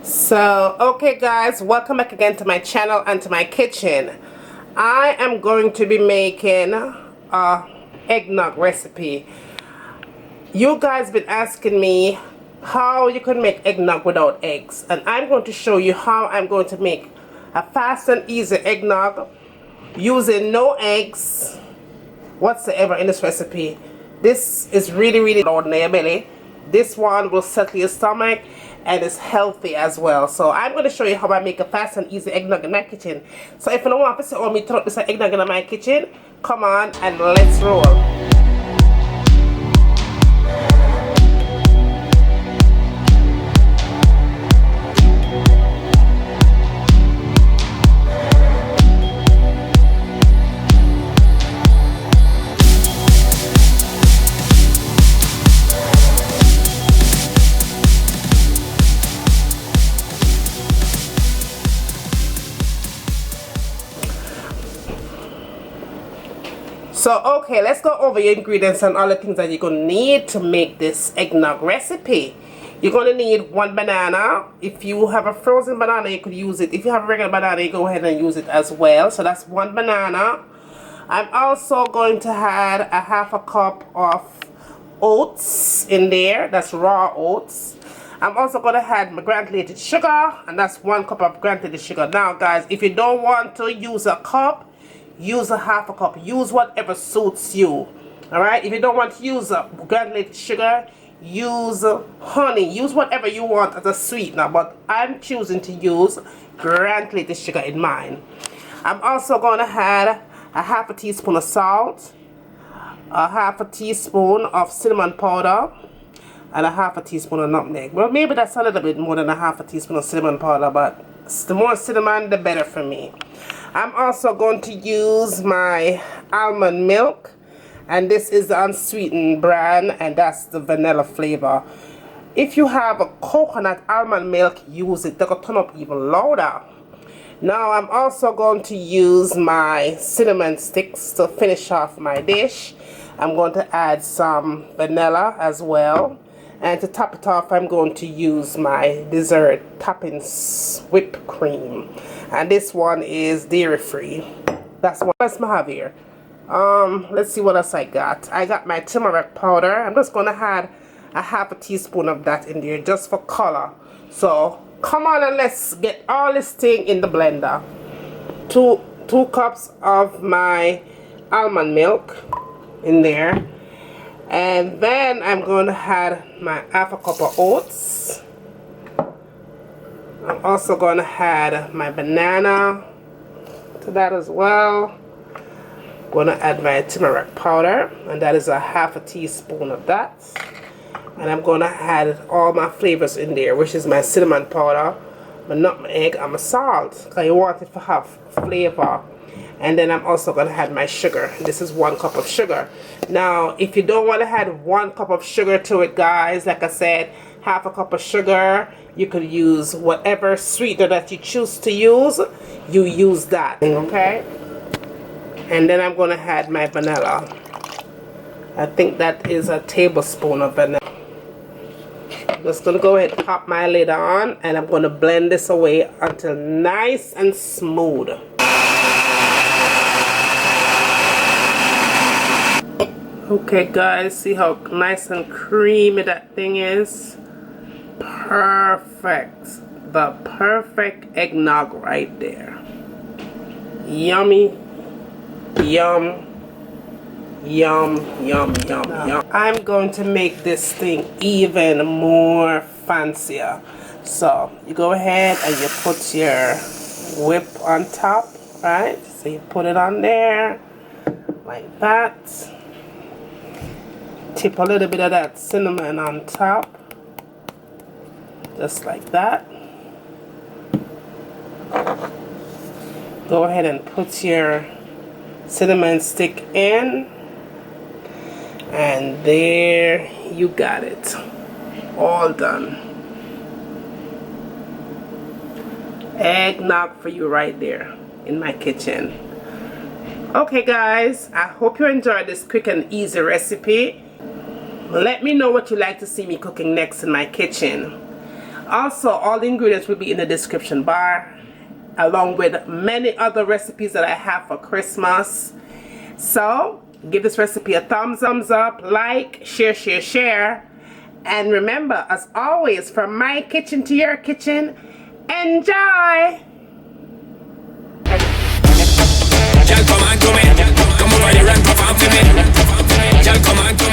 So okay guys, welcome back again to my channel and to my kitchen. I am going to be making a eggnog recipe. You guys been asking me how you can make eggnog without eggs, and I'm going to show you how I'm going to make a fast and easy eggnog using no eggs whatsoever in this recipe. This is really loud in your belly. This one will settle your stomach and is healthy as well. So I'm going to show you how I make a fast and easy eggnog in my kitchen. So if you don't want to see me turn up this eggnog in my kitchen, come on and let's roll. So okay, let's go over your ingredients and all the things that you're going to need to make this eggnog recipe. You're going to need 1 banana. If you have a frozen banana, you could use it. If you have a regular banana, you go ahead and use it as well. So that's 1 banana. I'm also going to add a half a cup of oats in there. That's raw oats. I'm also going to add my granulated sugar, and that's 1 cup of granulated sugar. Now guys, if you don't want to use a cup, use a half a cup. Use whatever suits you. Alright, if you don't want to use granulated sugar, use honey. Use whatever you want as a sweetener, but I'm choosing to use granulated sugar in mine. I'm also going to add a half a teaspoon of salt, a half a teaspoon of cinnamon powder, and a half a teaspoon of nutmeg. Well, maybe that's a little bit more than a half a teaspoon of cinnamon powder, but the more cinnamon the better for me. I'm also going to use my almond milk, and this is the unsweetened brand, and that's the vanilla flavor. If you have a coconut almond milk, use it. They'll turn up even louder. Now I'm also going to use my cinnamon sticks to finish off my dish. I'm going to add some vanilla as well, and to top it off, I'm going to use my dessert toppings whipped cream. And this one is dairy free. That's what else I have here. Let's see what else I got. I got my turmeric powder. I'm just gonna add a half a teaspoon of that in there just for color. So come on and let's get all this thing in the blender. Two cups of my almond milk in there. And then I'm going to add my half a cup of oats. I'm also going to add my banana to that as well. I'm going to add my turmeric powder, and that is a half a teaspoon of that. And I'm going to add all my flavors in there, which is my cinnamon powder, my nutmeg, and my salt, because you want it to have flavor. And then I'm also going to add my sugar. This is 1 cup of sugar. Now, if you don't want to add 1 cup of sugar to it, guys, like I said, half a cup of sugar. You could use whatever sweetener that you choose to use. You use that, okay? And then I'm going to add my vanilla. I think that is a tablespoon of vanilla. I'm just going to go ahead and pop my lid on, and I'm going to blend this away until nice and smooth. Okay guys, see how nice and creamy that thing is? Perfect. The perfect eggnog right there. Yummy. Yum. Yum, yum, yum, yum. I'm going to make this thing even more fancier. So you go ahead and you put your whip on top, right? So you put it on there like that. Tip a little bit of that cinnamon on top, just like that. Go ahead and put your cinnamon stick in, and there you got it, all done. Eggnog for you right there in my kitchen. Okay guys, I hope you enjoyed this quick and easy recipe. Let me know what you'd like to see me cooking next in my kitchen. also all the ingredients will be in the description bar, along with many other recipes that I have for Christmas. So give this recipe a thumbs up, like, share, and remember, as always, from my kitchen to your kitchen, enjoy. Come on to me, come over here and perform for me. Come on to me.